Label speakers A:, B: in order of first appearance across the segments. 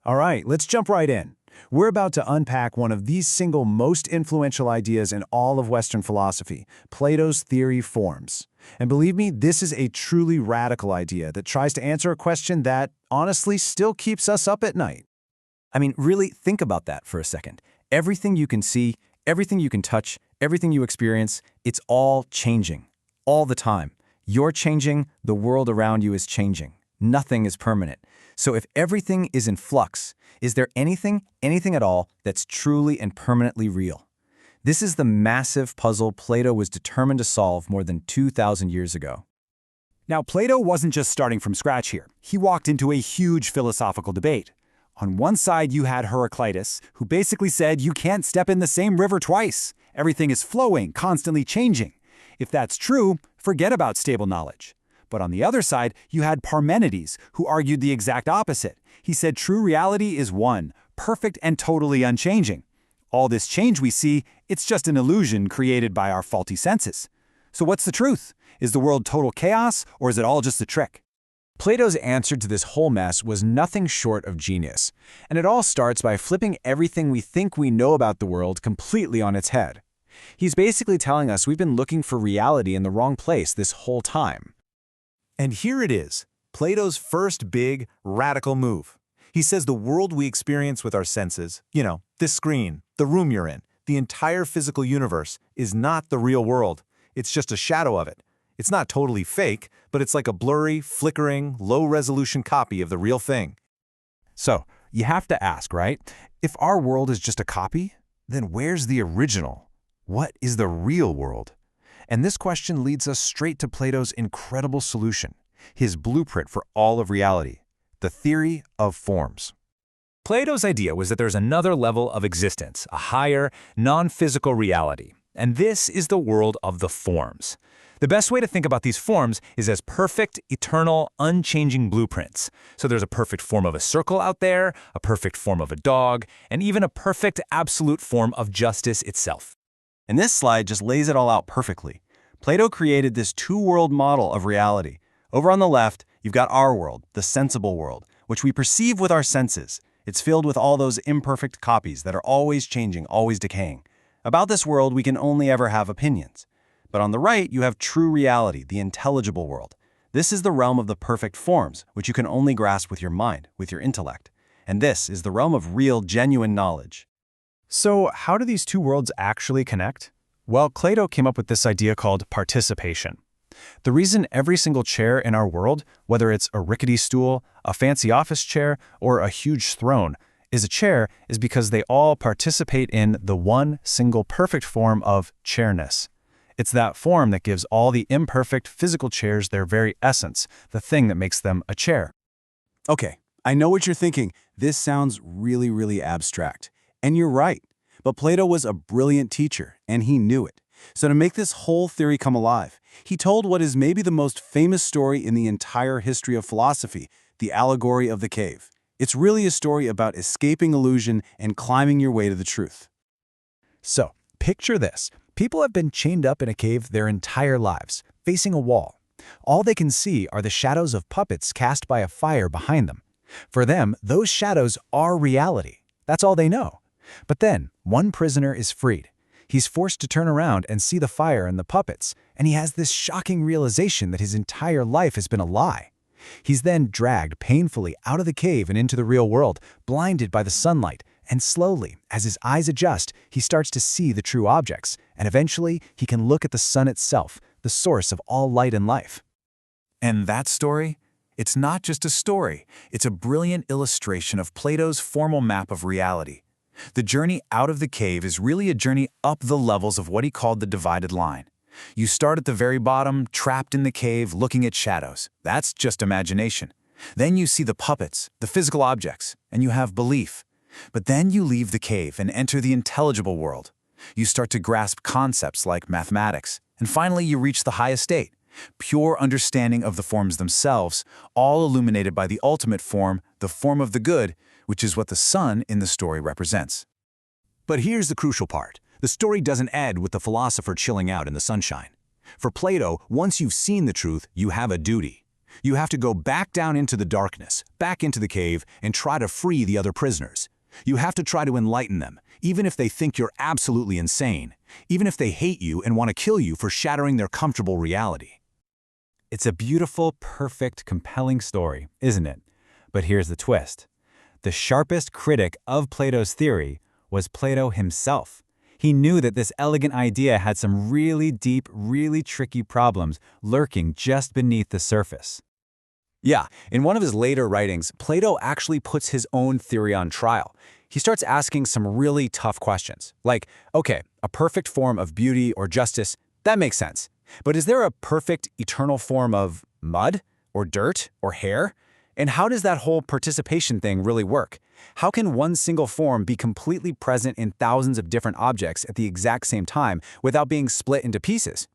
A: All right, let's jump right in. We're about to unpack one of the single most influential ideas in all of Western philosophy, Plato's theory forms. And believe me, this is a truly radical idea that tries to answer a question that, honestly, still keeps us up at night.
B: I mean, really think about that for a second. Everything you can see, everything you can touch, everything you experience, it's all changing. All the time. You're changing, the world around you is changing. Nothing is permanent. So if everything is in flux, is there anything at all, that's truly and permanently real? This is the massive puzzle Plato was determined to solve more than 2,000 years ago.
C: Now, Plato wasn't just starting from scratch here. He walked into a huge philosophical debate. On one side, you had Heraclitus, who basically said you can't step in the same river twice. Everything is flowing, constantly changing. If that's true, forget about stable knowledge. But on the other side, you had Parmenides, who argued the exact opposite. He said true reality is one, perfect and totally unchanging. All this change we see, it's just an illusion created by our faulty senses. So what's the truth? Is the world total chaos, or is it all just a trick?
A: Plato's answer to this whole mess was nothing short of genius. And it all starts by flipping everything we think we know about the world completely on its head. He's basically telling us we've been looking for reality in the wrong place this whole time.
D: And here it is, Plato's first big, radical move. He says the world we experience with our senses, this screen, the room you're in, the entire physical universe, is not the real world. It's just a shadow of it. It's not totally fake, but it's like a blurry, flickering, low-resolution copy of the real thing.
A: So, you have to ask, right? If our world is just a copy, then where's the original? What is the real world? And this question leads us straight to Plato's incredible solution, his blueprint for all of reality, the theory of forms.
B: Plato's idea was that there's another level of existence, a higher, non-physical reality. And this is the world of the forms. The best way to think about these forms is as perfect, eternal, unchanging blueprints. So there's a perfect form of a circle out there, a perfect form of a dog, and even a perfect, absolute form of justice itself.
A: And this slide just lays it all out perfectly. Plato created this two-world model of reality. Over on the left, you've got our world, the sensible world, which we perceive with our senses. It's filled with all those imperfect copies that are always changing, always decaying. About this world, we can only ever have opinions. But on the right, you have true reality, the intelligible world. This is the realm of the perfect forms, which you can only grasp with your mind, with your intellect. And this is the realm of real, genuine knowledge.
E: So how do these two worlds actually connect? Well, Plato came up with this idea called participation. The reason every single chair in our world, whether it's a rickety stool, a fancy office chair, or a huge throne, is a chair is because they all participate in the one single perfect form of chairness. It's that form that gives all the imperfect physical chairs their very essence, the thing that makes them a chair.
A: Okay, I know what you're thinking. This sounds really, really abstract. And you're right. But Plato was a brilliant teacher, and he knew it. So to make this whole theory come alive, he told what is maybe the most famous story in the entire history of philosophy, the allegory of the cave. It's really a story about escaping illusion and climbing your way to the truth.
E: So, picture this. People have been chained up in a cave their entire lives, facing a wall. All they can see are the shadows of puppets cast by a fire behind them. For them, those shadows are reality. That's all they know. But then, one prisoner is freed. He's forced to turn around and see the fire and the puppets, and he has this shocking realization that his entire life has been a lie. He's then dragged painfully out of the cave and into the real world, blinded by the sunlight, and slowly, as his eyes adjust, he starts to see the true objects, and eventually he can look at the sun itself, the source of all light and life.
D: And that story? It's not just a story. It's a brilliant illustration of Plato's formal map of reality. The journey out of the cave is really a journey up the levels of what he called the divided line. You start at the very bottom, trapped in the cave, looking at shadows. That's just imagination. Then you see the puppets, the physical objects, and you have belief. But then you leave the cave and enter the intelligible world. You start to grasp concepts like mathematics, and finally you reach the highest state, pure understanding of the forms themselves, all illuminated by the ultimate form, the form of the good, which is what the sun in the story represents.
C: But here's the crucial part. The story doesn't end with the philosopher chilling out in the sunshine. For Plato, once you've seen the truth, you have a duty.
D: You have to go back down into the darkness, back into the cave, and try to free the other prisoners. You have to try to enlighten them, even if they think you're absolutely insane, even if they hate you and want to kill you for shattering their comfortable reality.
B: It's a beautiful, perfect, compelling story, isn't it? But here's the twist. The sharpest critic of Plato's theory was Plato himself. He knew that this elegant idea had some really deep, really tricky problems lurking just beneath the surface.
E: Yeah, in one of his later writings, Plato actually puts his own theory on trial. He starts asking some really tough questions, like, okay, a perfect form of beauty or justice, that makes sense. But is there a perfect eternal form of mud or dirt or hair? And how does that whole participation thing really work? How can one single form be completely present in thousands of different objects at the exact same time without being split into pieces?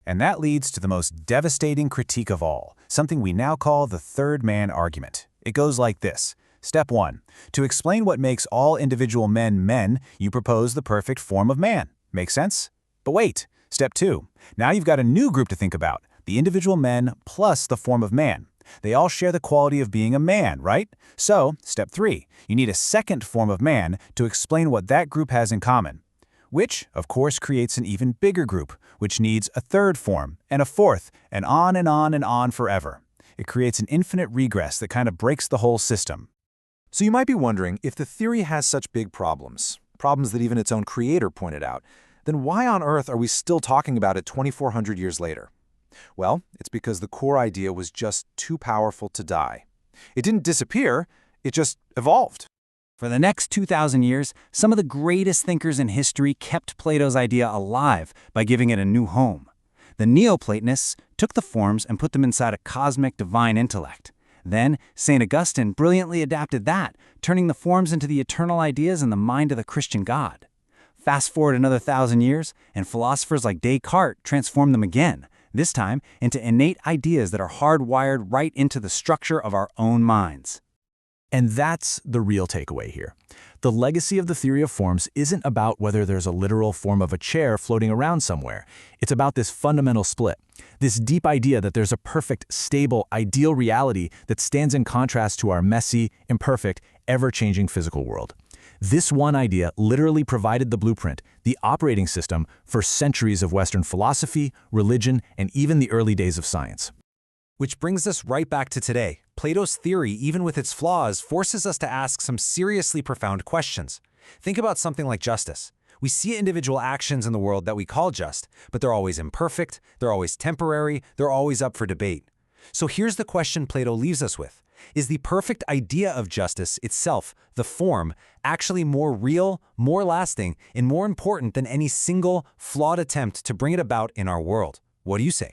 A: And that leads to the most devastating critique of all, something we now call the third man argument. It goes like this. Step 1. To explain what makes all individual men men, you propose the perfect form of man. Make sense? But wait. Step 2. Now you've got a new group to think about, the individual men plus the form of man. They all share the quality of being a man, right? So, step 3. You need a second form of man to explain what that group has in common. Which, of course, creates an even bigger group, which needs a third form, and a fourth, and on and on and on forever. It creates an infinite regress that kind of breaks the whole system.
E: So you might be wondering, if the theory has such big problems that even its own creator pointed out, then why on earth are we still talking about it 2,400 years later? Well, it's because the core idea was just too powerful to die. It didn't disappear, it just evolved.
B: For the next 2,000 years, some of the greatest thinkers in history kept Plato's idea alive by giving it a new home. The Neoplatonists took the forms and put them inside a cosmic divine intellect. Then, St. Augustine brilliantly adapted that, turning the forms into the eternal ideas in the mind of the Christian God. Fast forward another 1,000 years, and philosophers like Descartes transformed them again, this time into innate ideas that are hardwired right into the structure of our own minds.
E: And that's the real takeaway here. The legacy of the theory of forms isn't about whether there's a literal form of a chair floating around somewhere. It's about this fundamental split, this deep idea that there's a perfect, stable, ideal reality that stands in contrast to our messy, imperfect, ever-changing physical world. This one idea literally provided the blueprint, the operating system for centuries of Western philosophy, religion, and even the early days of science.
C: Which brings us right back to today. Plato's theory, even with its flaws, forces us to ask some seriously profound questions. Think about something like justice. We see individual actions in the world that we call just, but they're always imperfect, they're always temporary, they're always up for debate. So here's the question Plato leaves us with. Is the perfect idea of justice itself, the form, actually more real, more lasting, and more important than any single, flawed attempt to bring it about in our world? What do you say?